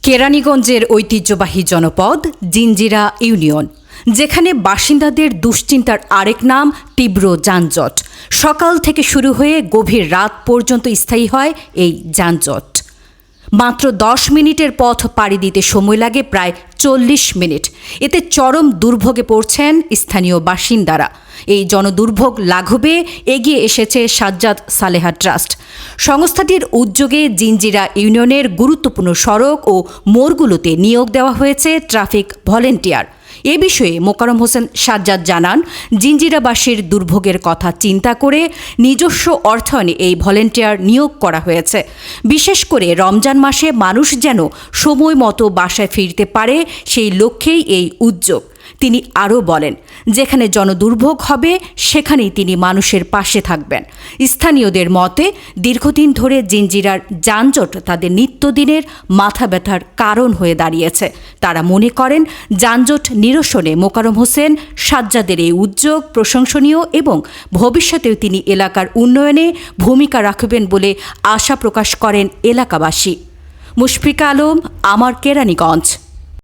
কেরানীগঞ্জের ঐতিহ্যবাহী জনপদ জিঞ্জিরা ইউনিয়ন, যেখানে বাসিন্দাদের দুশ্চিন্তার আরেক নাম তীব্র যানজট। সকাল থেকে শুরু হয়ে গভীর রাত পর্যন্ত স্থায়ী হয় এই যানজট। মাত্র 10 মিনিটের পথ পাড়ি দিতে সময় লাগে প্রায় 40 মিনিট। এতে চরম দুর্ভোগে পড়ছেন স্থানীয় বাসিন্দারা। এই জনদুর্ভোগ লাঘবে এগিয়ে এসেছে সাজ্জাদ সালেহা ট্রাস্ট। সংস্থাটির উদ্যোগে জিঞ্জিরা ইউনিয়নের গুরুত্বপূর্ণ সড়ক ও মোড়গুলোতে নিয়োগ দেওয়া হয়েছে ট্রাফিক ভলেন্টিয়ার। এ বিষয়ে মোকাররম হোসেন সাজ্জাদ জানান, জিঞ্জিরাবাসীর দুর্ভোগের কথা চিন্তা করে নিজস্ব অর্থায়নে এই ভলেন্টিয়ার নিয়োগ করা হয়েছে। বিশেষ করে রমজান মাসে মানুষ যেন সময় মতো বাসায় ফিরতে পারে, সেই লক্ষ্যেই এই উদ্যোগ। তিনি আরও বলেন, যেখানে জনদুর্ভোগ হবে সেখানেই তিনি মানুষের পাশে থাকবেন। স্থানীয়দের মতে, দীর্ঘদিন ধরে জিঞ্জিরার যানজট তাদের নিত্যদিনের মাথা ব্যথার কারণ হয়ে দাঁড়িয়েছে। তারা মনে করেন, যানজট নিরসনে মোকাররম হোসেন সাজ্জাদের এই উদ্যোগ প্রশংসনীয় এবং ভবিষ্যতেও তিনি এলাকার উন্নয়নে ভূমিকা রাখবেন বলে আশা প্রকাশ করেন এলাকাবাসী। মুশফিকা আলম, আমার কেরানীগঞ্জ।